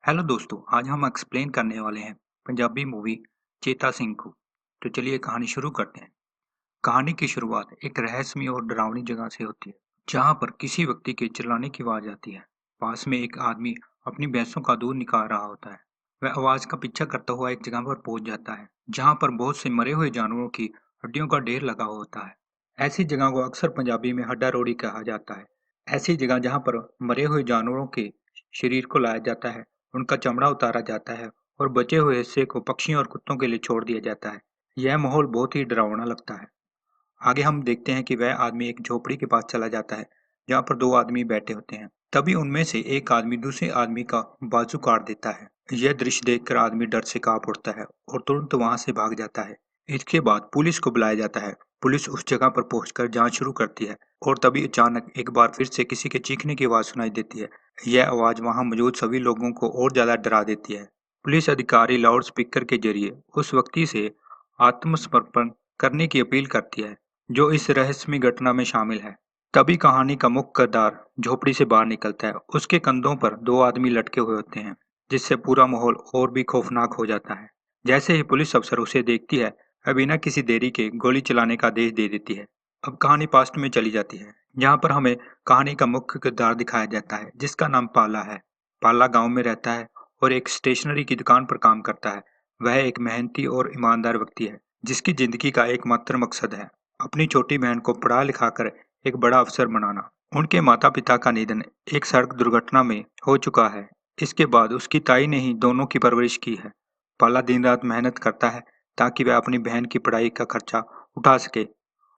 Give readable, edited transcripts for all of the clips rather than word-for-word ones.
Hello दोस्तों, आज हम एक्सप्लेन करने वाले हैं पंजाबी मूवी चेता सिंह को। तो चलिए कहानी शुरू करते हैं। कहानी की शुरुआत एक रहस्यमय और डरावनी जगह से होती है, जहां पर किसी व्यक्ति के चिल्लाने की आवाज आती है। पास में एक आदमी अपनी भैंसों का दूध निकाल रहा होता है। वह आवाज का पीछा करता हुआ एक जगह पर पहुंच जाता है, जहां पर बहुत से मरे हुए जानवरों की हड्डियों का ढेर लगा होता है। ऐसी जगह को अक्सर पंजाबी में हड्डा रोड़ी कहा जाता है। ऐसी जगह जहां पर मरे हुए जानवरों के शरीर को लाया जाता है, उनका चमड़ा उतारा जाता है और बचे हुए हिस्से को पक्षियों और कुत्तों के लिए छोड़ दिया जाता है। यह माहौल बहुत ही डरावना लगता है। आगे हम देखते हैं कि वह आदमी एक झोपड़ी के पास चला जाता है, जहाँ पर दो आदमी बैठे होते हैं। तभी उनमें से एक आदमी दूसरे आदमी का बाजू काट देता है। यह दृश्य देखकर आदमी डर से कांप उठता है और तुरंत वहां से भाग जाता है। इसके बाद पुलिस को बुलाया जाता है। पुलिस उस जगह पर पहुंचकर जांच शुरू करती है और तभी अचानक एक बार फिर से किसी के चीखने की आवाज सुनाई देती है। यह आवाज वहां मौजूद सभी लोगों को और ज्यादा डरा देती है। पुलिस अधिकारी लाउड स्पीकर के जरिए उस व्यक्ति से आत्मसमर्पण करने की अपील करती है, जो इस रहस्यमय घटना में शामिल है। तभी कहानी का मुख्य किरदार झोपड़ी से बाहर निकलता है। उसके कंधों पर दो आदमी लटके हुए होते हैं, जिससे पूरा माहौल और भी खौफनाक हो जाता है। जैसे ही पुलिस अफसर उसे देखती है, वह बिना किसी देरी के गोली चलाने का आदेश दे देती है। अब कहानी पास्ट में चली जाती है, जहाँ पर हमें कहानी का मुख्य किरदार दिखाया जाता है, जिसका नाम पाला है। पाला गांव में रहता है और एक स्टेशनरी की दुकान पर काम करता है। वह एक मेहनती और ईमानदार व्यक्ति है, जिसकी जिंदगी का एकमात्र मकसद है अपनी छोटी बहन को पढ़ा लिखाकर एक बड़ा अफसर बनाना। उनके माता पिता का निधन एक सड़क दुर्घटना में हो चुका है। इसके बाद उसकी ताई ने ही दोनों की परवरिश की है। पाला दिन रात मेहनत करता है ताकि वह अपनी बहन की पढ़ाई का खर्चा उठा सके।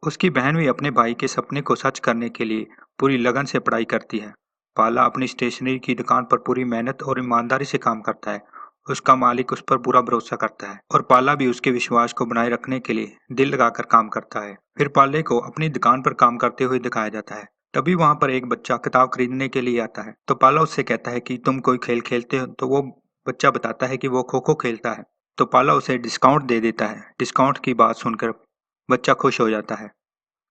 उसकी बहन भी अपने भाई के सपने को सच करने के लिए पूरी लगन से पढ़ाई करती है। पाला अपनी स्टेशनरी की दुकान पर पूरी मेहनत और ईमानदारी से काम करता है। उसका मालिक उस पर पूरा भरोसा करता है और पाला भी उसके विश्वास को बनाए रखने के लिए दिल लगाकर काम करता है। फिर पाले को अपनी दुकान पर काम करते हुए दिखाया जाता है। तभी वहां पर एक बच्चा किताब खरीदने के लिए आता है, तो पाला उससे कहता है कि तुम कोई खेल खेलते हो। तो वो बच्चा बताता है कि वो खो खो खेलता है। तो पाला उसे डिस्काउंट दे देता है। डिस्काउंट की बात सुनकर बच्चा खुश हो जाता है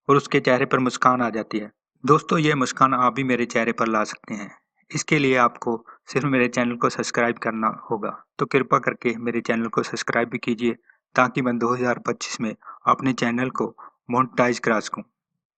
और उसके चेहरे पर मुस्कान आ जाती है। दोस्तों, ये मुस्कान आप भी मेरे चेहरे पर ला सकते हैं। इसके लिए आपको सिर्फ मेरे चैनल को सब्सक्राइब करना होगा। तो कृपया करके मेरे चैनल को सब्सक्राइब भी कीजिए, ताकि मैं 2025 में अपने चैनल को मोनेटाइज करा सकूं।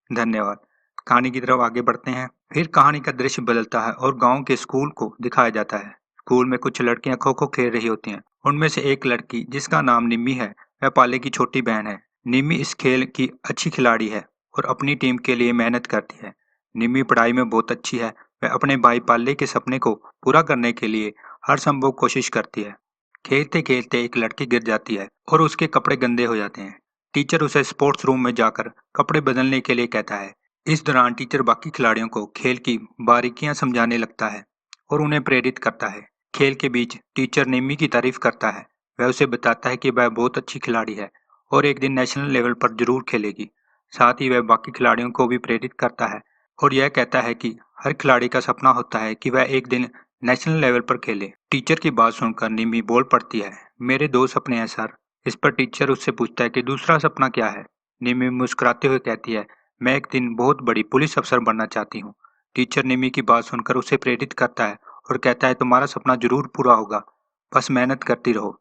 धन्यवाद। कहानी की तरफ आगे बढ़ते हैं। फिर कहानी का दृश्य बदलता है और गांव के स्कूल को दिखाया जाता है। स्कूल में कुछ लड़कियां खो खो खेल रही होती हैं। उनमें से एक लड़की, जिसका नाम निम्मी है, वह पाले की छोटी बहन है। निम्मी इस खेल की अच्छी खिलाड़ी है और अपनी टीम के लिए मेहनत करती है। निम्मी पढ़ाई में बहुत अच्छी है। वह अपने भाई पाले के सपने को पूरा करने के लिए हर संभव कोशिश करती है। खेलते खेलते एक लड़की गिर जाती है और उसके कपड़े गंदे हो जाते हैं। टीचर उसे स्पोर्ट्स रूम में जाकर कपड़े बदलने के लिए कहता है। इस दौरान टीचर बाकी खिलाड़ियों को खेल की बारीकियां समझाने लगता है और उन्हें प्रेरित करता है। खेल के बीच टीचर निम्मी की तारीफ करता है। वह उसे बताता है कि वह बहुत अच्छी खिलाड़ी है और एक दिन नेशनल लेवल पर जरूर खेलेगी। साथ ही वह बाकी खिलाड़ियों को भी प्रेरित करता है और यह कहता है कि हर खिलाड़ी का सपना होता है कि वह एक दिन नेशनल लेवल पर खेले। टीचर की बात सुनकर निम्मी बोल पड़ती है, मेरे दो सपने हैं सर। इस पर टीचर उससे पूछता है कि दूसरा सपना क्या है। निम्मी मुस्कुराते हुए कहती है, मैं एक दिन बहुत बड़ी पुलिस अफसर बनना चाहती हूँ। टीचर निम्मी की बात सुनकर उसे प्रेरित करता है और कहता है, तुम्हारा सपना जरूर पूरा होगा, बस मेहनत करती रहो।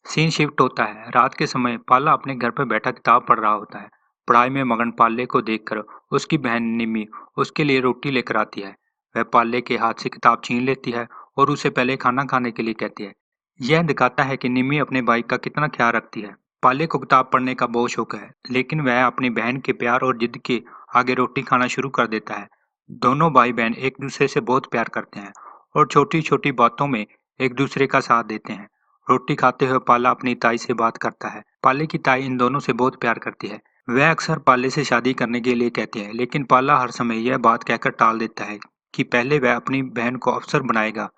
सीन शिफ्ट होता है। रात के समय पाला अपने घर पर बैठा किताब पढ़ रहा होता है। पढ़ाई में मगन पाले को देखकर उसकी बहन निम्मी उसके लिए रोटी लेकर आती है। वह पाले के हाथ से किताब छीन लेती है और उसे पहले खाना खाने के लिए कहती है। यह दिखाता है कि निम्मी अपने भाई का कितना ख्याल रखती है। पाले को किताब पढ़ने का बहुत शौक है, लेकिन वह अपनी बहन के प्यार और जिद के आगे रोटी खाना शुरू कर देता है। दोनों भाई बहन एक दूसरे से बहुत प्यार करते हैं और छोटी छोटी बातों में एक दूसरे का साथ देते हैं। रोटी खाते हुए पाला अपनी ताई से बात करता है। पाले की ताई इन दोनों से बहुत प्यार करती है। वह अक्सर पाले से शादी करने के लिए कहती है, लेकिन पाला हर समय यह बात कहकर टाल देता है कि पहले वह अपनी बहन को अफसर बनाएगा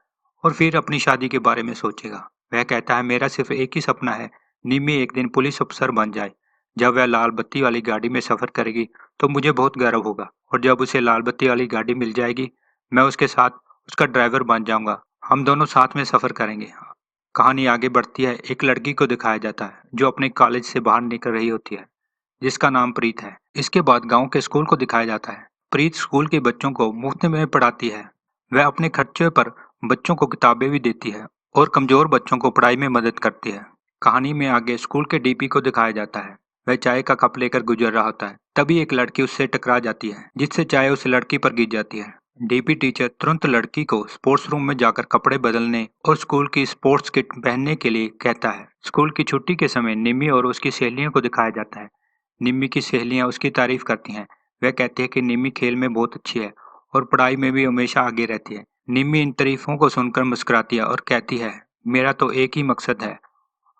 और फिर अपनी शादी के बारे में सोचेगा। वह कहता है, मेरा सिर्फ एक ही सपना है, निम्मी एक दिन पुलिस अफसर बन जाए। जब वह लाल बत्ती वाली गाड़ी में सफर करेगी तो मुझे बहुत गर्व होगा, और जब उसे लाल बत्ती वाली गाड़ी मिल जाएगी, मैं उसके साथ उसका ड्राइवर बन जाऊंगा। हम दोनों साथ में सफर करेंगे। कहानी आगे बढ़ती है। एक लड़की को दिखाया जाता है जो अपने कॉलेज से बाहर निकल रही होती है, जिसका नाम प्रीत है। इसके बाद गांव के स्कूल को दिखाया जाता है। प्रीत स्कूल के बच्चों को मुफ्त में पढ़ाती है। वह अपने खर्चे पर बच्चों को किताबें भी देती है और कमजोर बच्चों को पढ़ाई में मदद करती है। कहानी में आगे स्कूल के डीपी को दिखाया जाता है। वह चाय का कप लेकर गुजर रहा होता है, तभी एक लड़की उससे टकरा जाती है, जिससे चाय उस लड़की पर गिर जाती है। डीपी टीचर तुरंत लड़की को स्पोर्ट्स रूम में जाकर कपड़े बदलने और स्कूल की स्पोर्ट्स किट पहनने के लिए कहता है। स्कूल की छुट्टी के समय निम्मी और उसकी सहेलियों को दिखाया जाता है। निम्मी की सहेलियां उसकी तारीफ करती हैं। वह कहती है कि निम्मी खेल में बहुत अच्छी है और पढ़ाई में भी हमेशा आगे रहती है। निम्मी इन तारीफों को सुनकर मुस्कुराती है और कहती है, मेरा तो एक ही मकसद है,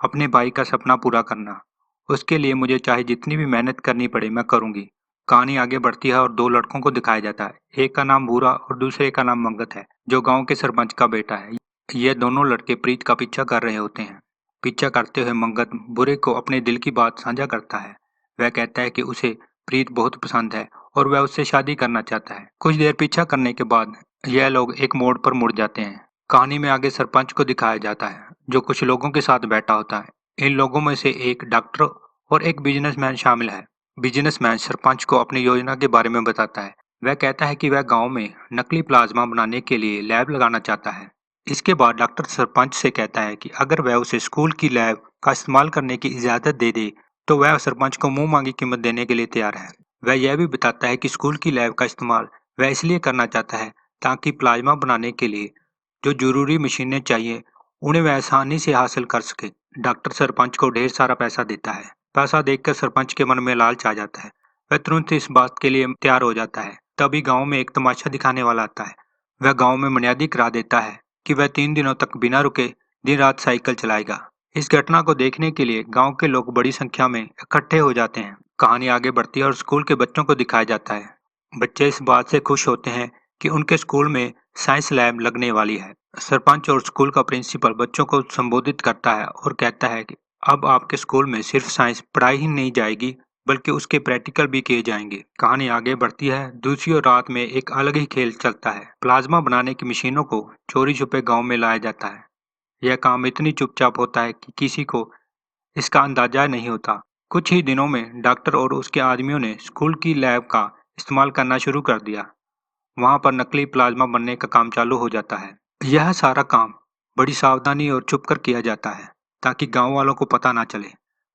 अपने भाई का सपना पूरा करना। उसके लिए मुझे चाहे जितनी भी मेहनत करनी पड़े मैं करूंगी। कहानी आगे बढ़ती है और दो लड़कों को दिखाया जाता है। एक का नाम भूरा और दूसरे का नाम मंगत है, जो गांव के सरपंच का बेटा है। ये दोनों लड़के प्रीत का पीछा कर रहे होते हैं। पीछा करते हुए मंगत बुरे को अपने दिल की बात साझा करता है। वह कहता है कि उसे प्रीत बहुत पसंद है और वह उससे शादी करना चाहता है। कुछ देर पीछा करने के बाद यह लोग एक मोड़ पर मुड़ जाते हैं। कहानी में आगे सरपंच को दिखाया जाता है, जो कुछ लोगों के साथ बैठा होता है। इन लोगों में से एक डॉक्टर और एक बिजनेसमैन शामिल है। बिजनेसमैन सरपंच को अपनी योजना के बारे में बताता है। वह कहता है कि वह गांव में नकली प्लाज्मा बनाने के लिए लैब लगाना चाहता है। इसके बाद डॉक्टर सरपंच से कहता है कि अगर वह उसे स्कूल की लैब का इस्तेमाल करने की इजाज़त दे दे, तो वह सरपंच को मुंह मांगी कीमत देने के लिए तैयार है। वह यह भी बताता है कि स्कूल की लैब का इस्तेमाल वह इसलिए करना चाहता है ताकि प्लाज्मा बनाने के लिए जो जरूरी मशीनें चाहिए उन्हें वह आसानी से हासिल कर सके। डॉक्टर सरपंच को ढेर सारा पैसा देता है। पैसा देखकर सरपंच के मन में लालच आ जाता है। वह तुरंत इस बात के लिए तैयार हो जाता है। तभी गांव में एक तमाशा दिखाने वाला आता है। वह गांव में बुनियादी करा देता है कि वह 3 दिनों तक बिना रुके दिन रात साइकिल चलाएगा। इस घटना को देखने के लिए गांव के लोग बड़ी संख्या में इकट्ठे हो जाते हैं। कहानी आगे बढ़ती है और स्कूल के बच्चों को दिखाया जाता है। बच्चे इस बात से खुश होते हैं कि उनके स्कूल में साइंस लैब लगने वाली है। सरपंच और स्कूल का प्रिंसिपल बच्चों को संबोधित करता है और कहता है कि अब आपके स्कूल में सिर्फ साइंस पढ़ाई ही नहीं जाएगी, बल्कि उसके प्रैक्टिकल भी किए जाएंगे। कहानी आगे बढ़ती है। दूसरी ओर रात में एक अलग ही खेल चलता है। प्लाज्मा बनाने की मशीनों को चोरी छुपे गांव में लाया जाता है। यह काम इतनी चुपचाप होता है कि किसी को इसका अंदाजा नहीं होता। कुछ ही दिनों में डॉक्टर और उसके आदमियों ने स्कूल की लैब का इस्तेमाल करना शुरू कर दिया। वहां पर नकली प्लाज्मा बनने का काम चालू हो जाता है। यह सारा काम बड़ी सावधानी और छुप कर किया जाता है, ताकि गांव वालों को पता ना चले।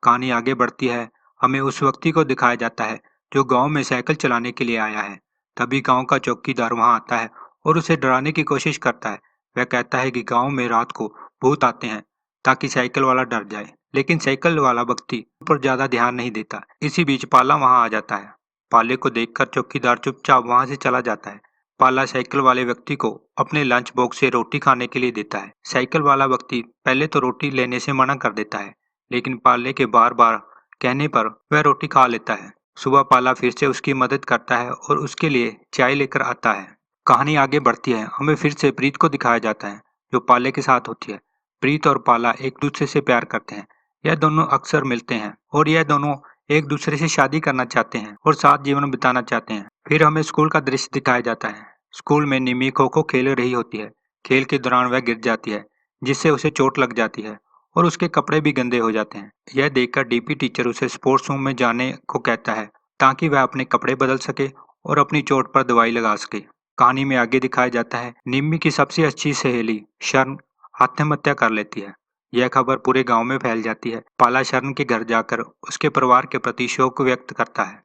कहानी आगे बढ़ती है। हमें उस व्यक्ति को दिखाया जाता है जो गांव में साइकिल चलाने के लिए आया है। तभी गांव का चौकीदार वहां आता है और उसे डराने की कोशिश करता है। वह कहता है कि गांव में रात को भूत आते हैं, ताकि साइकिल वाला डर जाए। लेकिन साइकिल वाला व्यक्ति पर ज्यादा ध्यान नहीं देता। इसी बीच पाला वहां आ जाता है। पाले को देखकर चौकीदार चुपचाप वहां से चला जाता है। पाला साइकिल वाले व्यक्ति को अपने लंच बॉक्स से रोटी खाने के लिए देता है। साइकिल वाला व्यक्ति पहले तो रोटी लेने से मना कर देता है, लेकिन पाले के बार बार कहने पर वह रोटी खा लेता है। सुबह पाला फिर से उसकी मदद करता है और उसके लिए चाय लेकर आता है। कहानी आगे बढ़ती है। हमें फिर से प्रीत को दिखाया जाता है, जो पाले के साथ होती है। प्रीत और पाला एक दूसरे से प्यार करते हैं। यह दोनों अक्सर मिलते हैं और यह दोनों एक दूसरे से शादी करना चाहते हैं और साथ जीवन बिताना चाहते हैं। फिर हमें स्कूल का दृश्य दिखाया जाता है। स्कूल में निमी खो खो खेल रही होती है। खेल के दौरान वह गिर जाती है, जिससे उसे चोट लग जाती है और उसके कपड़े भी गंदे हो जाते हैं। यह देखकर डीपी टीचर उसे स्पोर्ट्स रूम में जाने को कहता है, ताकि वह अपने कपड़े बदल सके और अपनी चोट पर दवाई लगा सके। कहानी में आगे दिखाया जाता है, निम्मी की सबसे अच्छी सहेली शर्न आत्महत्या कर लेती है। यह खबर पूरे गांव में फैल जाती है। पाला शर्न के घर जाकर उसके परिवार के प्रति शोक व्यक्त करता है।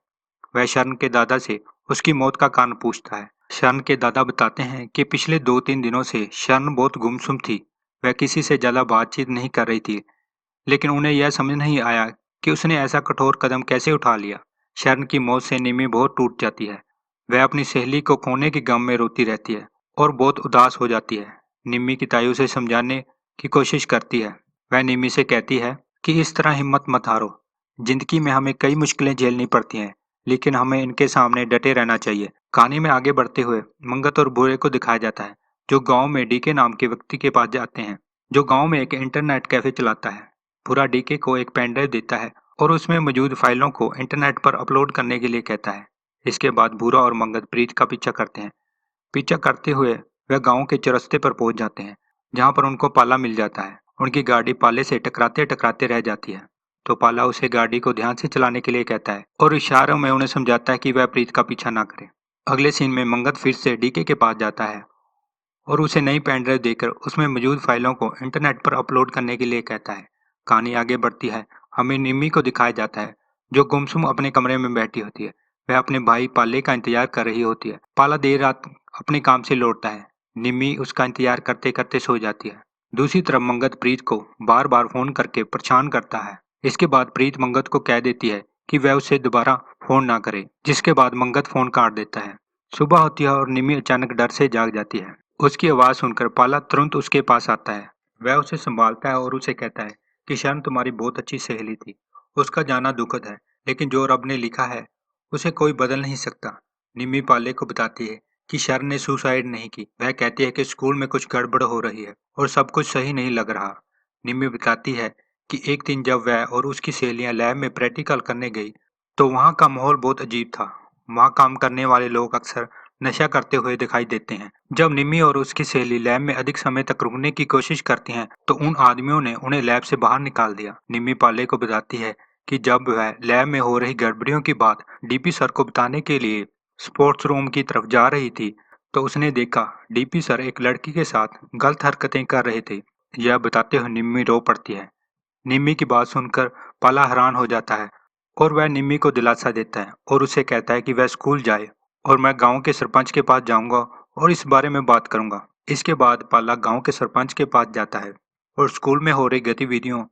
वह शर्न के दादा से उसकी मौत का कारण पूछता है। शर्न के दादा बताते हैं कि पिछले 2-3 दिनों से शर्न बहुत गुमसुम थी। वह किसी से ज्यादा बातचीत नहीं कर रही थी, लेकिन उन्हें यह समझ नहीं आया कि उसने ऐसा कठोर कदम कैसे उठा लिया। शर्न की मौत से निमी बहुत टूट जाती है। वह अपनी सहेली को खोने के गम में रोती रहती है और बहुत उदास हो जाती है। निम्मी की ताई उसे समझाने की कोशिश करती है। वह निम्मी से कहती है कि इस तरह हिम्मत मत हारो। जिंदगी में हमें कई मुश्किलें झेलनी पड़ती हैं, लेकिन हमें इनके सामने डटे रहना चाहिए। कहानी में आगे बढ़ते हुए मंगत और भूरे को दिखाया जाता है, जो गांव में डीके नाम के व्यक्ति के पास जाते हैं, जो गांव में एक इंटरनेट कैफे चलाता है। भूरा डीके को एक पेन ड्राइव देता है और उसमें मौजूद फाइलों को इंटरनेट पर अपलोड करने के लिए कहता है। इसके बाद भूरा और मंगत प्रीत का पीछा करते हैं। पीछा करते हुए वह गांव के चौरस्ते पर पहुंच जाते हैं, जहां पर उनको पाला मिल जाता है। उनकी गाड़ी पाले से टकराते टकराते रह जाती है, तो पाला उसे गाड़ी को ध्यान से चलाने के लिए कहता है और इशारों में उन्हें समझाता है कि वह प्रीत का पीछा ना करे। अगले सीन में मंगत फिर से डीके के पास जाता है और उसे नई पेन ड्राइव देकर उसमें मौजूद फाइलों को इंटरनेट पर अपलोड करने के लिए कहता है। कहानी आगे बढ़ती है। हमें निम्मी को दिखाया जाता है जो गुमसुम अपने कमरे में बैठी होती है। वह अपने भाई पाले का इंतजार कर रही होती है। पाला देर रात अपने काम से लौटता है। निम्मी उसका इंतजार करते करते सो जाती है। दूसरी तरफ मंगत प्रीत को बार बार फोन करके परेशान करता है। इसके बाद प्रीत मंगत को कह देती है कि वह उसे दोबारा फोन ना करे, जिसके बाद मंगत फोन काट देता है। सुबह होती है और निम्मी अचानक डर से जाग जाती है। उसकी आवाज सुनकर पाला तुरंत उसके पास आता है। वह उसे संभालता है और उसे कहता है कि शर्न तुम्हारी बहुत अच्छी सहेली थी। उसका जाना दुखद है, लेकिन जो रब ने लिखा है उसे कोई बदल नहीं सकता। निम्मी पाले को बताती है कि शर्न ने सुसाइड नहीं की। वह कहती है कि स्कूल में कुछ गड़बड़ हो रही है और सब कुछ सही नहीं लग रहा। निम्मी बताती है कि एक दिन जब वह और उसकी सहेलियां लैब में प्रैक्टिकल करने गई तो वहाँ का माहौल बहुत अजीब था। वहाँ काम करने वाले लोग अक्सर नशा करते हुए दिखाई देते हैं। जब निम्मी और उसकी सहेली लैब में अधिक समय तक रुकने की कोशिश करती हैं, तो उन आदमियों ने उन्हें लैब से बाहर निकाल दिया। निम्मी पाले को बताती है कि जब वह लैब में हो रही गड़बड़ियों की बात डीपी सर को बताने के लिए स्पोर्ट्स रूम की तरफ जा रही थी, तो उसने देखा डीपी सर एक लड़की के साथ गलत हरकतें कर रहे थे। यह बताते हुए निम्मी रो पड़ती है। निम्मी की बात सुनकर पाला हैरान हो जाता है और वह निम्मी को दिलासा देता है और उसे कहता है कि वह स्कूल जाए और मैं गांव के सरपंच के पास जाऊंगा और इस बारे में बात करूंगा। इसके बाद पाला गांव के सरपंच के पास जाता है और स्कूल में हो रही गतिविधियों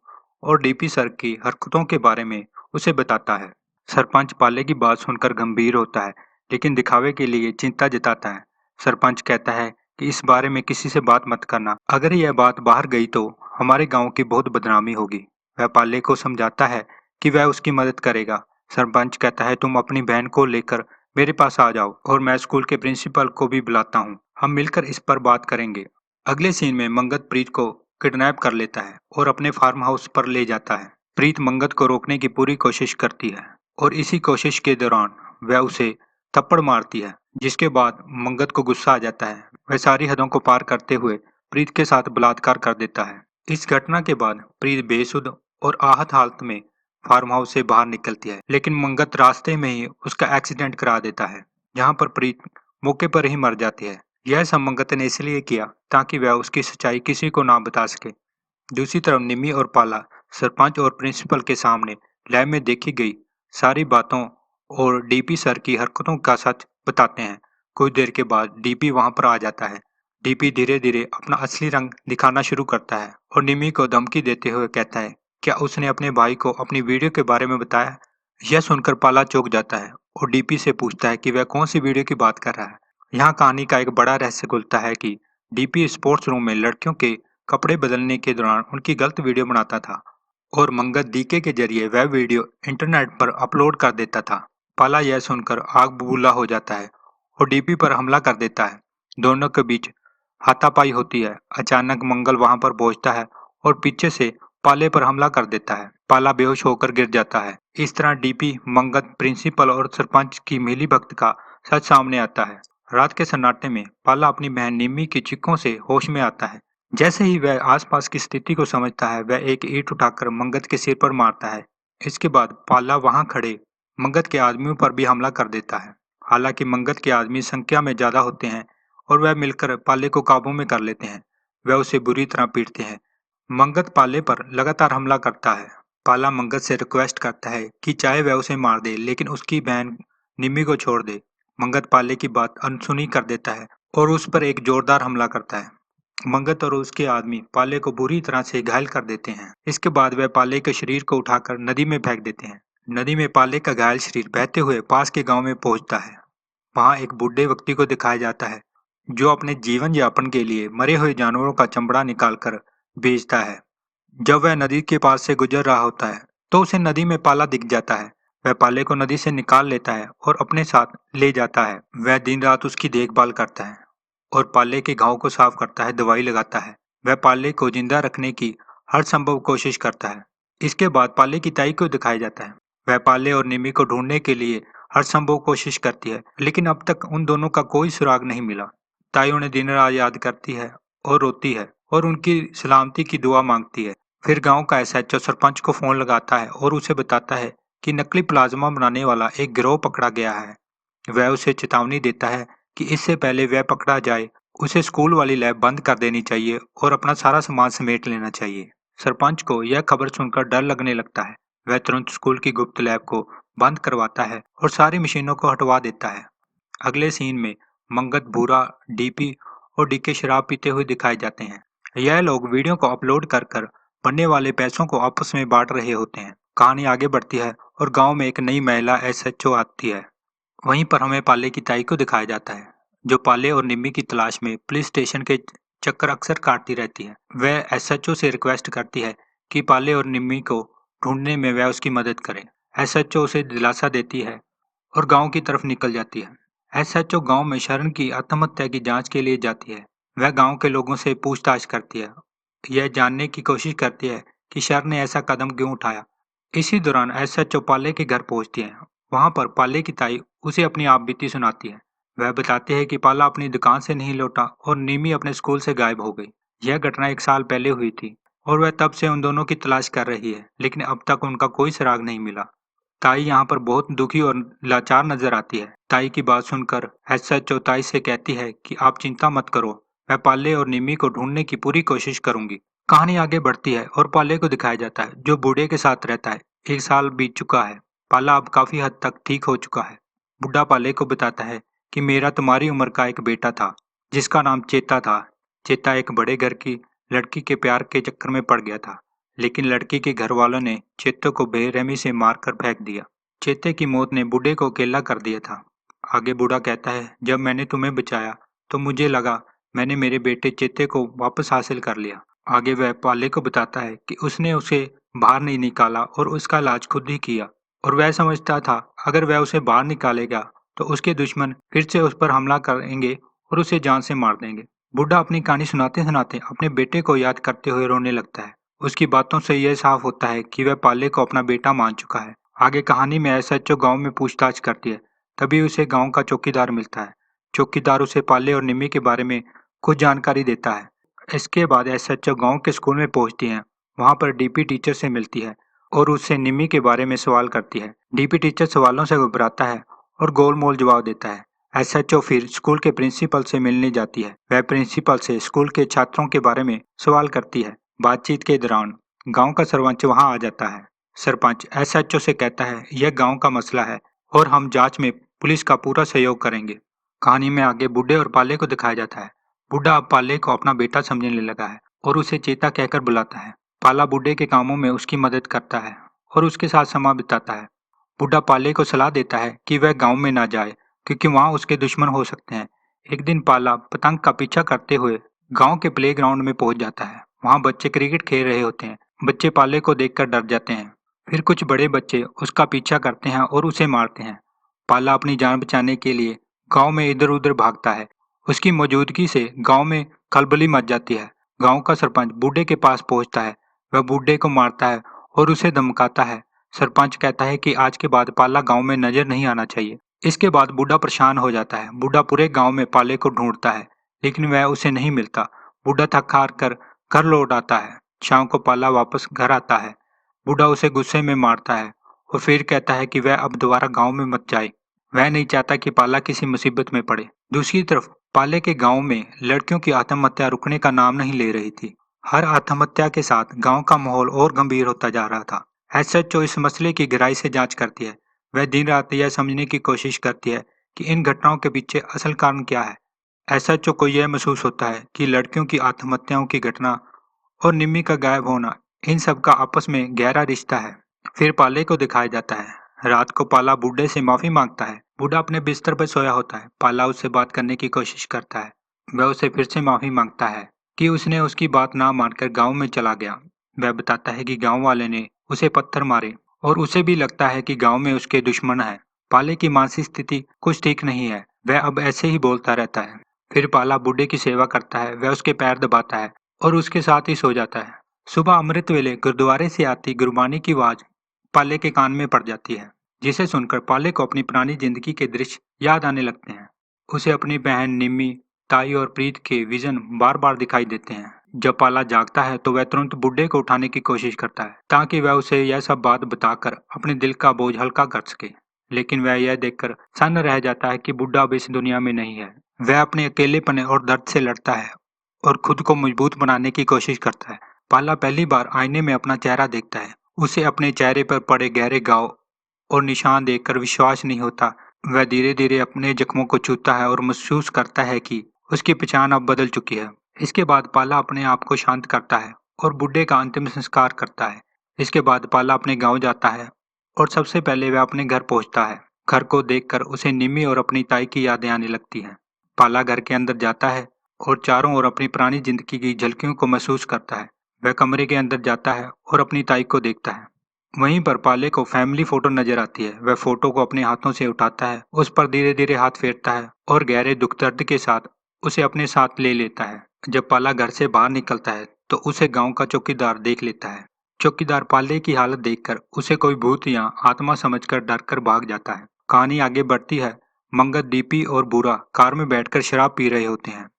और डीपी सर की हरकतों के बारे में उसे बताता है। सरपंच पाले की बात सुनकर गंभीर होता है, लेकिन दिखावे के लिए चिंता जताता है। सरपंच कहता है कि इस बारे में किसी से बात मत करना। अगर यह बात बाहर गई तो हमारे गांव की बहुत बदनामी होगी। वह पाले को समझाता है कि वह उसकी मदद करेगा। सरपंच कहता है तुम अपनी बहन को लेकर मेरे पास आ जाओ और मैं स्कूल के प्रिंसिपल को भी बुलाता हूँ। हम मिलकर इस पर बात करेंगे। अगले सीन में मंगत प्रीत को किडनैप कर लेता है और अपने फार्म हाउस पर ले जाता है। प्रीत मंगत को रोकने की पूरी कोशिश करती है और इसी कोशिश के दौरान वह उसे थप्पड़ मारती है, जिसके बाद मंगत को गुस्सा आ जाता है। वह सारी हदों को पार करते हुए प्रीत के साथ बलात्कार कर देता है। इस घटना के बाद प्रीत बेसुध और आहत हालत में फार्म हाउस से बाहर निकलती है, लेकिन मंगत रास्ते में ही उसका एक्सीडेंट करा देता है, जहां पर प्रीत मौके पर ही मर जाती है। यह सब मंगत ने इसलिए किया ताकि वह उसकी सच्चाई किसी को ना बता सके। दूसरी तरफ निम्मी और पाला सरपंच और प्रिंसिपल के सामने लैब में देखी गई सारी बातों और डीपी सर की हरकतों का सच बताते हैं। कुछ देर के बाद डीपी वहां पर आ जाता है। डीपी धीरे धीरे अपना असली रंग दिखाना शुरू करता है और निम्मी को धमकी देते हुए कहता है क्या उसने अपने भाई को अपनी वीडियो के बारे में बताया। यह सुनकर पाला चौंक जाता है और डीपी से पूछता है कि वह कौन सी वीडियो की बात कर रहा है। यहाँ कहानी का एक बड़ा रहस्य खुलता है कि डीपी स्पोर्ट्स रूम में लड़कियों के कपड़े बदलने के दौरान उनकी गलत वीडियो बनाता था और मंगत डीके के जरिए वह वीडियो इंटरनेट पर अपलोड कर देता था। पाला यह सुनकर आग बबूला हो जाता है और डीपी पर हमला कर देता है। दोनों के बीच हाथापाई होती है। अचानक मंगल वहां पर पहुंचता है और पीछे से पाले पर हमला कर देता है। पाला बेहोश होकर गिर जाता है। इस तरह डीपी, मंगत, प्रिंसिपल और सरपंच की मिलीभगत का सच सामने आता है। रात के सन्नाटे में पाला अपनी बहन निम्मी की चीखों से होश में आता है। जैसे ही वह आसपास की स्थिति को समझता है, वह एक ईंट उठाकर मंगत के सिर पर मारता है। इसके बाद पाला वहां खड़े मंगत के आदमियों पर भी हमला कर देता है। हालांकि मंगत के आदमी संख्या में ज्यादा होते हैं और वह मिलकर पाले को काबू में कर लेते हैं। वह उसे बुरी तरह पीटते हैं। मंगत पाले पर लगातार हमला करता है। पाला मंगत से रिक्वेस्ट करता है कि चाहे वह उसे मार दे, लेकिन उसकी बहन निम्मी को छोड़ दे। मंगत पाले की बात अनसुनी कर देता है और उस पर एक जोरदार हमला करता है। मंगत और उसके आदमी पाले को बुरी तरह से घायल कर देते हैं। इसके बाद वह पाले के शरीर को उठाकर नदी में फेंक देते हैं। नदी में पाले का घायल शरीर बहते हुए पास के गांव में पहुंचता है। वहां एक बूढ़े व्यक्ति को दिखाया जाता है जो अपने जीवन यापन के लिए मरे हुए जानवरों का चमड़ा निकालकर बेचता है। जब वह नदी के पास से गुजर रहा होता है, तो उसे नदी में पाला दिख जाता है। वह पाले को नदी से निकाल लेता है और अपने साथ ले जाता है। वह दिन रात उसकी देखभाल करता है और पाले के घाव को साफ करता है, दवाई लगाता है। वह पाले को जिंदा रखने की हर संभव कोशिश करता है। इसके बाद पाले की ताई को दिखाया जाता है। वह पाले और निमी को ढूंढने के लिए हर संभव कोशिश करती है, लेकिन अब तक उन दोनों का कोई सुराग नहीं मिला। ताई उन्हें दिन रात याद करती है और रोती है और उनकी सलामती की दुआ मांगती है। फिर गांव का एसएचओ सरपंच को फोन लगाता है और उसे बताता है कि नकली प्लाज्मा बनाने वाला एक गिरोह पकड़ा गया है। वह उसे चेतावनी देता है कि इससे पहले वह पकड़ा जाए, उसे स्कूल वाली लैब बंद कर देनी चाहिए और अपना सारा सामान समेट लेना चाहिए। सरपंच को यह खबर सुनकर डर लगने लगता है। वह तुरंत स्कूल की गुप्त लैब को बंद करवाता है और सारी मशीनों को हटवा देता है। अगले सीन में मंगत, भूरा, डीपी और डीके शराब पीते हुए दिखाए जाते हैं। यह लोग वीडियो को अपलोड कर कर बनने वाले पैसों को आपस में बांट रहे होते हैं। कहानी आगे बढ़ती है और गांव में एक नई महिला एसएचओ आती है। वहीं पर हमें पाले की ताई को दिखाया जाता है, जो पाले और निम्मी की तलाश में पुलिस स्टेशन के चक्कर अक्सर काटती रहती है। वह एसएचओ से रिक्वेस्ट करती है कि पाले और निम्मी को ढूंढने में वह उसकी मदद करे। एसएचओ उसे दिलासा देती है और गांव की तरफ निकल जाती है। एसएचओ गांव में शरण की आत्महत्या की जांच के लिए जाती है। वह गांव के लोगों से पूछताछ करती है। यह जानने की कोशिश करती है कि शरण ने ऐसा कदम क्यों उठाया। इसी दौरान एसएचओ पाले के घर पहुंचती है। वहां पर पाले की ताई उसे अपनी आपबीती सुनाती है। वह बताती है कि पाला अपनी दुकान से नहीं लौटा और निमी अपने स्कूल से गायब हो गई। यह घटना 1 साल पहले हुई थी और वह तब से उन दोनों की तलाश कर रही है, लेकिन अब तक उनका कोई सुराग नहीं मिला। ताई यहाँ पर बहुत दुखी और लाचार नजर आती है। ताई की बात सुनकर एसएचओ ताई से कहती है कि आप चिंता मत करो, मैं पाले और निमी को ढूंढने की पूरी कोशिश करूंगी। कहानी आगे बढ़ती है और पाले को दिखाया जाता है, जो बूढ़े के साथ रहता है। 1 साल बीत चुका है। पाला अब काफी हद तक ठीक हो चुका है। बुढ़ा पाले को बताता है कि मेरा तुम्हारी उम्र का एक बेटा था, जिसका नाम चेता था। चेता एक बड़े घर की लड़की के प्यार के चक्कर में पड़ गया था, लेकिन लड़की के घर वालों ने चेते को बेरहमी से मारकर फेंक दिया। चेते की मौत ने बूढ़े को अकेला कर दिया था। आगे बूढ़ा कहता है, जब मैंने तुम्हें बचाया तो मुझे लगा मैंने मेरे बेटे चेते को वापस हासिल कर लिया। आगे वह पाले को बताता है कि उसने उसे बाहर नहीं निकाला और उसका इलाज खुद ही किया, और वह समझता था अगर वह उसे बाहर निकालेगा तो उसके दुश्मन फिर से उस पर हमला करेंगे और उसे जान से मार देंगे। बूढ़ा अपनी कहानी सुनाते सुनाते अपने बेटे को याद करते हुए रोने लगता है। उसकी बातों से यह साफ होता है कि वह पाले को अपना बेटा मान चुका है। आगे कहानी में एसएचओ गांव में पूछताछ करती है। तभी उसे गांव का चौकीदार मिलता है। चौकीदार उसे पाले और निम्मी के बारे में कुछ जानकारी देता है। इसके बाद एसएचओ गांव के स्कूल में पहुंचती है। वहां पर डीपी टीचर से मिलती है और उससे निम्मी के बारे में सवाल करती है। डीपी टीचर सवालों से घबराता है और गोलमोल जवाब देता है। एसएचओ फिर स्कूल के प्रिंसिपल से मिलने जाती है। वह प्रिंसिपल से स्कूल के छात्रों के बारे में सवाल करती है। बातचीत के दौरान गांव का सरपंच वहां आ जाता है। सरपंच एसएचओ से कहता है, यह गांव का मसला है और हम जांच में पुलिस का पूरा सहयोग करेंगे। कहानी में आगे बूढ़े और पाले को दिखाया जाता है। बूढ़ा अब पाले को अपना बेटा समझने लगा है और उसे चेता कहकर बुलाता है। पाला बूढ़े के कामों में उसकी मदद करता है और उसके साथ समय बिताता है। बूढ़ा पाले को सलाह देता है कि वह गांव में ना जाए, क्योंकि वहां उसके दुश्मन हो सकते हैं। एक दिन पाला पतंग का पीछा करते हुए गांव के प्लेग्राउंड में पहुंच जाता है। वहां बच्चे क्रिकेट खेल रहे होते हैं। बच्चे पाले को देखकर डर जाते हैं। फिर कुछ बड़े बच्चे उसका पीछा करते हैं और उसे मारते हैं। पाला अपनी जान बचाने के लिए गांव में इधर उधर भागता है। उसकी मौजूदगी से गांव में खलबली मच जाती है। गांव का सरपंच बूढ़े के पास पहुंचता है। वह बूढ़े को मारता है और उसे धमकाता है। सरपंच कहता है कि आज के बाद पाला गांव में नजर नहीं आना चाहिए। इसके बाद बूढ़ा परेशान हो जाता है। बूढ़ा पूरे गांव में पाले को ढूंढता है, लेकिन वह उसे नहीं मिलता। बूढ़ा थक हार कर घर लौट आता है। शाम को पाला वापस घर आता है। बूढ़ा उसे गुस्से में मारता है और फिर कहता है कि वह अब दोबारा गांव में मत जाए। वह नहीं चाहता कि पाला किसी मुसीबत में पड़े। दूसरी तरफ पाले के गांव में लड़कियों की आत्महत्या रुकने का नाम नहीं ले रही थी। हर आत्महत्या के साथ गांव का माहौल और गंभीर होता जा रहा था। एसएचओ इस मसले की गहराई से जांच करती है। वह दिन रात यह समझने की कोशिश करती है कि इन घटनाओं के पीछे असल कारण क्या है। एसएचओ को यह महसूस होता है कि लड़कियों की आत्महत्याओं की घटना और निम्मी का गायब होना, इन सब का आपस में गहरा रिश्ता है। फिर पाले को दिखाया जाता है। रात को पाला बूढ़े से माफी मांगता है। बूढ़ा अपने बिस्तर पर सोया होता है। पाला उससे बात करने की कोशिश करता है। वह उसे फिर से माफी मांगता है कि उसने उसकी बात ना मानकर गांव में चला गया। वह बताता है कि गांव वाले ने उसे पत्थर मारे और उसे भी लगता है कि गांव में उसके दुश्मन है। पाले की मानसिक स्थिति कुछ ठीक नहीं है। वह अब ऐसे ही बोलता रहता है। फिर पाला बूढ़े की सेवा करता है। वह उसके पैर दबाता है और उसके साथ ही सो जाता है। सुबह अमृत वेले गुरुद्वारे से आती गुरबानी की आवाज पाले के कान में पड़ जाती है, जिसे सुनकर पाले को अपनी पुरानी जिंदगी के दृश्य याद आने लगते हैं। उसे अपनी बहन निम्मी, ताई और प्रीत के विजन बार बार दिखाई देते हैं। जब पाला जागता है तो वह तुरंत बुड्ढे को उठाने की कोशिश करता है, ताकि वह उसे यह सब बात बताकर अपने दिल का बोझ हल्का कर सके। लेकिन वह यह देखकर सन्न रह जाता है कि बुड्ढा अब इस दुनिया में नहीं है। वह अपने अकेलेपन और दर्द से लड़ता है और खुद को मजबूत बनाने की कोशिश करता है। पाला पहली बार आईने में अपना चेहरा देखता है। उसे अपने चेहरे पर पड़े गहरे घाव और निशान देखकर विश्वास नहीं होता। वह धीरे-धीरे अपने जख्मों को छूता है और महसूस करता है कि उसकी पहचान अब बदल चुकी है। इसके बाद पाला अपने आप को शांत करता है और बुड्ढे का अंतिम संस्कार करता है। इसके बाद पाला अपने गाँव जाता है और सबसे पहले वह अपने घर पहुँचता है। घर को देखकर उसे निम्मी और अपनी ताई की यादें आने लगती हैं। पाला घर के अंदर जाता है और चारों ओर अपनी पुरानी जिंदगी की झलकियों को महसूस करता है। वह कमरे के अंदर जाता है और अपनी ताई को देखता है। वहीं पर पाले को फैमिली फोटो नजर आती है। वह फोटो को अपने हाथों से उठाता है, उस पर धीरे-धीरे हाथ फेरता है और गहरे दुख दर्द के साथ उसे अपने साथ ले लेता है। जब पाला घर से बाहर निकलता है, तो उसे गांव का चौकीदार देख लेता है। चौकीदार पाले की हालत देखकर उसे कोई भूत या आत्मा समझकर डरकर भाग जाता है। कहानी आगे बढ़ती है। मंगत, डीपी और बूरा कार में बैठकर शराब पी रहे होते हैं।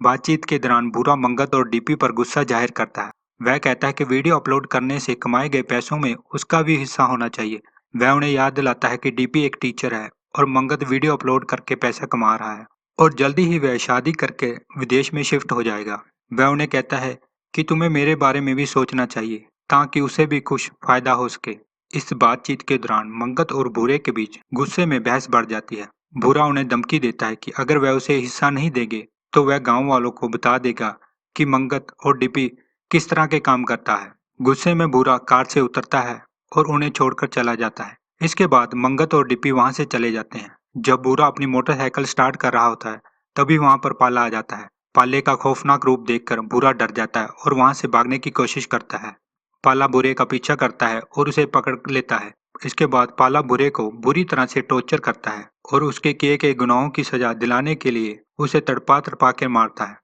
बातचीत के दौरान बूरा मंगत और डीपी पर गुस्सा जाहिर करता है। वह कहता है कि वीडियो अपलोड करने से कमाए गए पैसों में उसका भी हिस्सा होना चाहिए। वह उन्हें याद दिलाता है कि डीपी एक टीचर है और मंगत वीडियो अपलोड करके पैसा कमा रहा है और जल्दी ही वह शादी करके विदेश में शिफ्ट हो जाएगा। वह उन्हें कहता है कि तुम्हें मेरे बारे में भी सोचना चाहिए ताकि उसे भी कुछ फायदा हो सके। इस बातचीत के दौरान मंगत और बूरे के बीच गुस्से में बहस बढ़ जाती है। बूरा उन्हें धमकी देता है कि अगर वह उसे हिस्सा नहीं देंगे तो वह गांव वालों को बता देगा कि मंगत और डीपी किस तरह के काम करता है। गुस्से में बूरा कार से उतरता है और उन्हें छोड़कर चला जाता है। इसके बाद मंगत और डीपी वहां से चले जाते हैं। जब बूरा अपनी मोटरसाइकिल स्टार्ट कर रहा होता है, तभी वहां पर पाला आ जाता है। पाले का खौफनाक रूप देखकर बूरा डर जाता है और वहां से भागने की कोशिश करता है। पाला बुरे का पीछा करता है और उसे पकड़ लेता है। इसके बाद पाला बुरे को बुरी तरह से टॉर्चर करता है और उसके किए गए गुनाहों की सजा दिलाने के लिए उसे तड़पा तड़पा के मारता है।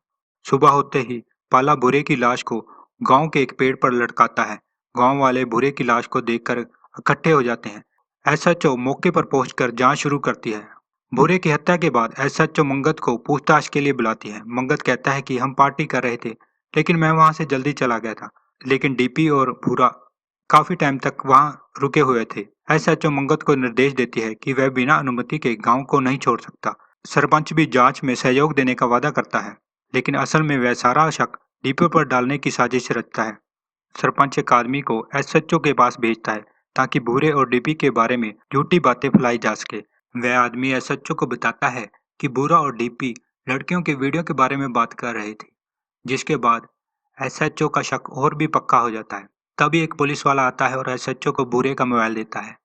सुबह होते ही पाला बुरे की लाश को गांव के एक पेड़ पर लटकाता है। गांव वाले बुरे की लाश को देखकर इकट्ठे हो जाते हैं। एसएचओ मौके पर पहुंचकर जांच शुरू करती है। बुरे की हत्या के बाद एसएचओ मंगत को पूछताछ के लिए बुलाती है। मंगत कहता है कि हम पार्टी कर रहे थे, लेकिन मैं वहां से जल्दी चला गया था। लेकिन डीपी और भूरा काफी टाइम तक वहां रुके हुए थे। एसएचओ मंगत को निर्देश देती है कि वह बिना अनुमति के गांव को नहीं छोड़ सकता। सरपंच भी जांच में सहयोग देने का वादा करता है, लेकिन असल में वह सारा शक डीपी पर डालने की साजिश रचता है। सरपंच एक आदमी को एसएचओ के पास भेजता है ताकि भूरे और डीपी के बारे में झूठी बातें फैलाई जा सके। वह आदमी एसएचओ को बताता है कि भूरा और डीपी लड़कियों के वीडियो के बारे में बात कर रहे थे, जिसके बाद एसएचओ का शक और भी पक्का हो जाता है। तभी एक पुलिस वाला आता है और एसएचओ को भूरे का मोबाइल देता है।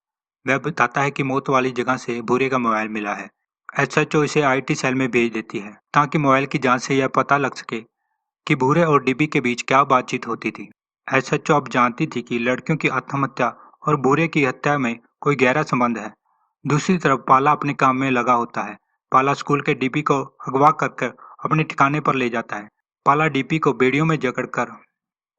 वह बताता है कि मौत वाली जगह से भूरे का मोबाइल मिला है। एसएचओ इसे आईटी सेल में भेज देती है ताकि मोबाइल की जांच से यह पता लग सके कि भूरे और डीबी के बीच क्या बातचीत होती थी। एसएचओ अब जानती थी कि लड़कियों की आत्महत्या और भूरे की हत्या में कोई गहरा संबंध है। दूसरी तरफ पाला अपने काम में लगा होता है। पाला स्कूल के डीपी को अगवा कर अपने ठिकाने पर ले जाता है। पाला डीपी को बेड़ियों में जकड़कर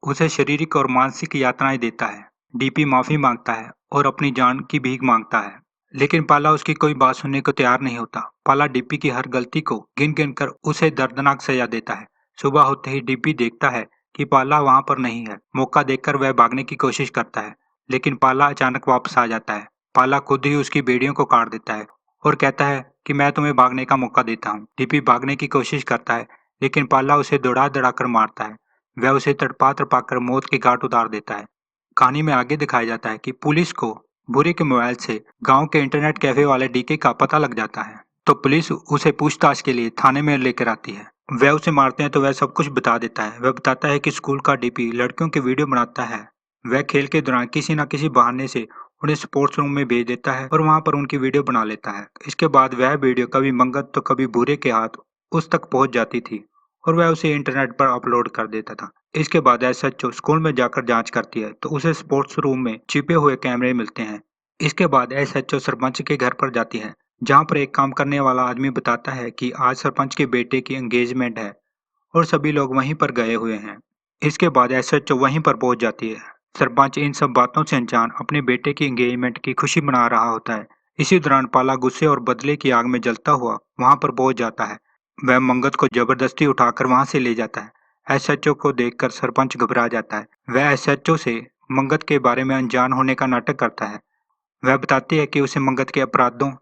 उसे शारीरिक और मानसिक यातनाएं देता है। डीपी माफी मांगता है और अपनी जान की भीख मांगता है, लेकिन पाला उसकी कोई बात सुनने को तैयार नहीं होता। पाला डीपी की हर गलती को गिन गिन कर उसे दर्दनाक सजा देता है। सुबह होते ही डीपी देखता है कि पाला वहां पर नहीं है। मौका देखकर वह भागने की कोशिश करता है, लेकिन पाला अचानक वापस आ जाता है। पाला खुद ही उसकी बेड़ियों को काट देता है और कहता है कि मैं तुम्हें भागने का मौका देता हूँ। डीपी भागने की कोशिश करता है, लेकिन पाला उसे दौड़ा दौड़ाकर मारता है। वह उसे तड़पा तड़पा कर मौत के घाट उतार देता है। कहानी में आगे दिखाया जाता है कि पुलिस को बुरे के मोबाइल से गांव के इंटरनेट कैफे वाले डीके का पता लग जाता है, तो पुलिस उसे पूछताछ के लिए थाने में लेकर आती है। वह उसे मारते हैं तो वह सब कुछ बता देता है। वह बताता है कि स्कूल का डीपी लड़कियों के वीडियो बनाता है। वह खेल के दौरान किसी न किसी बहाने से उन्हें स्पोर्ट्स रूम में भेज देता है और वहां पर उनकी वीडियो बना लेता है। इसके बाद वह वीडियो कभी मंगत तो कभी बुरे के हाथ उस तक पहुंच जाती थी और वह उसे इंटरनेट पर अपलोड कर देता था। इसके बाद एसएचओ स्कूल में जाकर जांच करती है तो उसे स्पोर्ट्स रूम में छिपे हुए कैमरे मिलते हैं। इसके बाद एसएचओ सरपंच के घर पर जाती है, जहां पर एक काम करने वाला आदमी बताता है कि आज सरपंच के बेटे की एंगेजमेंट है और सभी लोग वहीं पर गए हुए हैं। इसके बाद एसएचओ वहीं पर पहुंच जाती है। सरपंच इन सब बातों से अनजान अपने बेटे की एंगेजमेंट की खुशी मना रहा होता है। इसी दौरान पाला गुस्से और बदले की आग में जलता हुआ वहां पर पहुंच जाता है। वह मंगत को जबरदस्ती उठाकर वहां से ले जाता है। एसएचओ को देखकर सरपंच घबरा जाता है। वह एसएचओ से मंगत के बारे में अनजान होने का नाटक करता है। वह बताती है कि उसे मंगत के अपराधों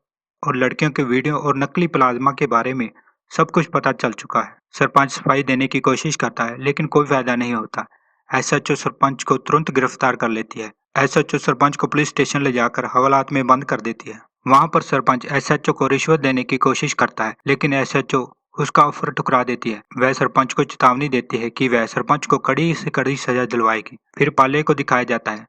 और लड़कियों के वीडियो और नकली प्लाज्मा के बारे में सब कुछ पता चल चुका है। सरपंच सफाई देने की कोशिश करता है लेकिन कोई फायदा नहीं होता। एसएचओ सरपंच को तुरंत गिरफ्तार कर लेती है। एसएचओ सरपंच को पुलिस स्टेशन ले जाकर हवालात में बंद कर देती है। वहां पर सरपंच एसएचओ को रिश्वत देने की कोशिश करता है लेकिन एसएचओ उसका ऑफर ठुकरा देती है। वह सरपंच को चेतावनी देती है कि वह सरपंच को कड़ी से कड़ी सजा दिलवाएगी। फिर पाले को दिखाया जाता है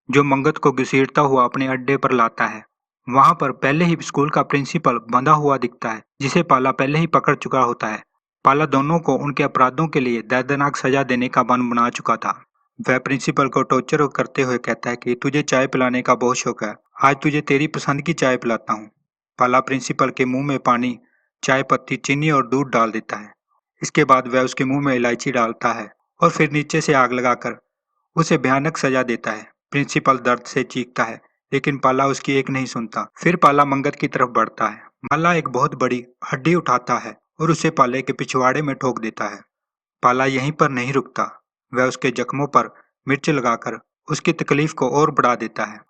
जो मंगत को घसीटता हुआ अपने अड्डे पर लाता है। वहां पर पहले ही स्कूल का प्रिंसिपल बंधा हुआ दिखता है जिसे पाला पहले ही पकड़ चुका होता है। पाला दोनों को उनके अपराधों के लिए दर्दनाक सजा देने का मन बना चुका था। वह प्रिंसिपल को टॉर्चर करते हुए कहता है कि तुझे चाय पिलाने का बहुत शौक है, आज तुझे तेरी पसंद की चाय पिलाता हूँ। पाला प्रिंसिपल के मुंह में पानी, चाय पत्ती, चीनी और दूध डाल देता है। इसके बाद वह उसके मुंह में इलायची डालता है और फिर नीचे से आग लगाकर उसे भयानक सजा देता है। प्रिंसिपल दर्द से चीखता है लेकिन पाला उसकी एक नहीं सुनता। फिर पाला मंगत की तरफ बढ़ता है। पाला एक बहुत बड़ी हड्डी उठाता है और उसे पाले के पिछवाड़े में ठोक देता है। पाला यहीं पर नहीं रुकता, वह उसके जख्मों पर मिर्च लगाकर उसकी तकलीफ को और बढ़ा देता है।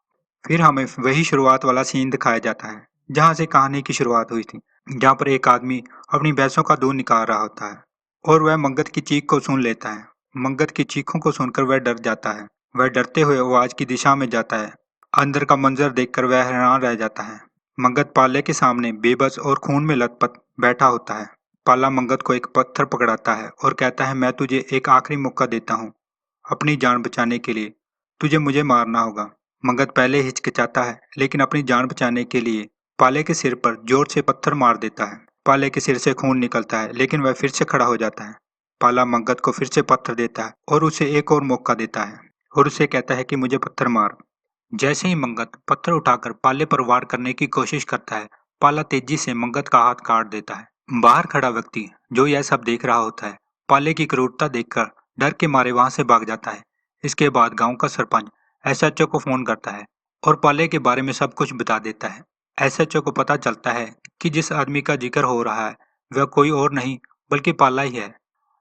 फिर हमें वही शुरुआत वाला सीन दिखाया जाता है जहाँ से कहानी की शुरुआत हुई थी, जहाँ पर एक आदमी अपनी भैंसों का दूध निकाल रहा होता है और वह मंगत की चीख को सुन लेता है। मंगत की चीखों को सुनकर वह डर जाता है। वह डरते हुए आवाज की दिशा में जाता है। अंदर का मंजर देखकर वह हैरान रह जाता है। मंगत पाले के सामने बेबस और खून में लथपथ बैठा होता है। पाला मंगत को एक पत्थर पकड़ाता है और कहता है, मैं तुझे एक आखिरी मौका देता हूँ अपनी जान बचाने के लिए, तुझे मुझे मारना होगा। मंगत पहले हिचकिचाता है लेकिन अपनी जान बचाने के लिए पाले के सिर पर जोर से पत्थर मार देता है। पाले के सिर से खून निकलता है लेकिन वह फिर से खड़ा हो जाता है। पाला मंगत को फिर से पत्थर देता है और उसे एक और मौका देता है और उसे कहता है कि मुझे पत्थर मार। जैसे ही मंगत पत्थर उठाकर पाले पर वार करने की कोशिश करता है, पाला तेजी से मंगत का हाथ काट देता है। बाहर खड़ा व्यक्ति जो यह सब देख रहा होता है, पाले की क्रूरता देखकर डर के मारे वहां से भाग जाता है। इसके बाद गांव का सरपंच एसएचओ को फोन करता है और पाले के बारे में सब कुछ बता देता है। एसएचओ को पता चलता है कि जिस आदमी का जिक्र हो रहा है वह कोई और नहीं बल्कि पाला ही है।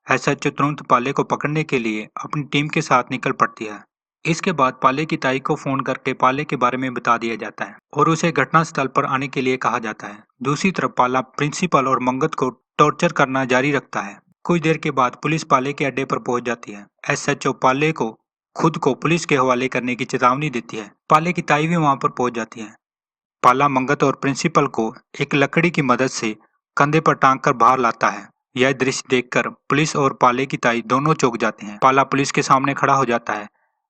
एसएचओ तुरंत पाले को पकड़ने के लिए अपनी टीम के साथ निकल पड़ती है। इसके बाद पाले की ताई को फोन करके पाले के बारे में बता दिया जाता है और उसे घटनास्थल पर आने के लिए कहा जाता है। दूसरी तरफ पाला प्रिंसिपल और मंगत को टॉर्चर करना जारी रखता है। कुछ देर के बाद पुलिस पाले के अड्डे पर पहुंच जाती है। एसएचओ पाले को खुद को पुलिस के हवाले करने की चेतावनी देती है। पाले की ताई भी वहां पर पहुंच जाती है। पाला मंगत और प्रिंसिपल को एक लकड़ी की मदद से कंधे पर टांग कर बाहर लाता है। यह दृश्य देखकर पुलिस और पाले की ताई दोनों चौंक जाते हैं। पाला पुलिस के सामने खड़ा हो जाता है।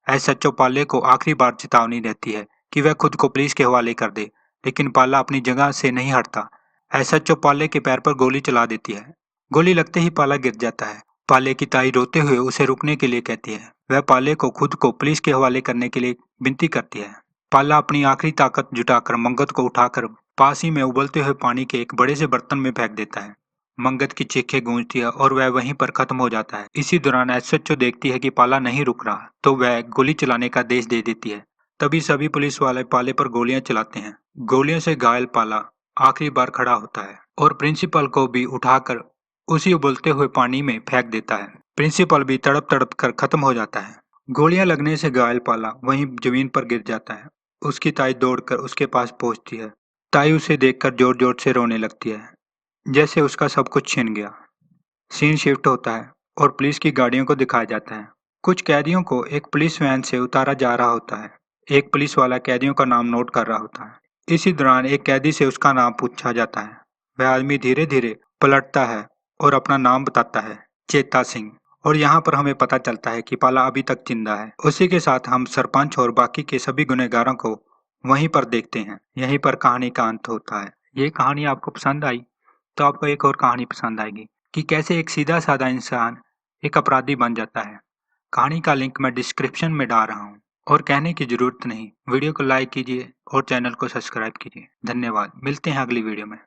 एसएचओ पाले को आखिरी बार चेतावनी देती है कि वह खुद को पुलिस के हवाले कर दे, लेकिन पाला अपनी जगह से नहीं हटता। एसएचओ पाले के पैर पर गोली चला देती है। गोली लगते ही पाला गिर जाता है। पाले की ताई रोते हुए उसे रुकने के लिए कहती है। वह पाले को खुद को पुलिस के हवाले करने के लिए विनती करती है। पाला अपनी आखिरी ताकत जुटाकर मंगत को उठाकर पास ही में उबलते हुए पानी के एक बड़े से बर्तन में फेंक देता है। मंगत की चीखें गूंजती है और वह वहीं पर खत्म हो जाता है। इसी दौरान एसएचओ देखती है कि पाला नहीं रुक रहा तो वह गोली चलाने का आदेश दे देती है। तभी सभी पुलिस वाले पाले पर गोलियां चलाते हैं। गोलियों से घायल पाला आखिरी बार खड़ा होता है और प्रिंसिपल को भी उठाकर उसी उबलते हुए पानी में फेंक देता है। प्रिंसिपल भी तड़प तड़प कर खत्म हो जाता है। गोलियां लगने से घायल पाला वहीं जमीन पर गिर जाता है। उसकी ताई दौड़कर उसके पास पहुंचती है। ताई उसे देखकर जोर जोर से रोने लगती है, जैसे उसका सब कुछ छिन गया। सीन शिफ्ट होता है और पुलिस की गाड़ियों को दिखाया जाता है। कुछ कैदियों को एक पुलिस वैन से उतारा जा रहा होता है। एक पुलिस वाला कैदियों का नाम नोट कर रहा होता है। इसी दौरान एक कैदी से उसका नाम पूछा जाता है। वह आदमी धीरे धीरे पलटता है और अपना नाम बताता है, चेता सिंह। और यहाँ पर हमें पता चलता है कि पाला अभी तक जिंदा है। उसी के साथ हम सरपंच और बाकी के सभी गुनहगारों को वहीं पर देखते हैं। यहीं पर कहानी का अंत होता है। ये कहानी आपको पसंद आई तो आपको एक और कहानी पसंद आएगी कि कैसे एक सीधा साधा इंसान एक अपराधी बन जाता है। कहानी का लिंक मैं डिस्क्रिप्शन में डाल रहा हूँ और कहने की जरूरत नहीं, वीडियो को लाइक कीजिए और चैनल को सब्सक्राइब कीजिए। धन्यवाद। मिलते हैं अगली वीडियो में।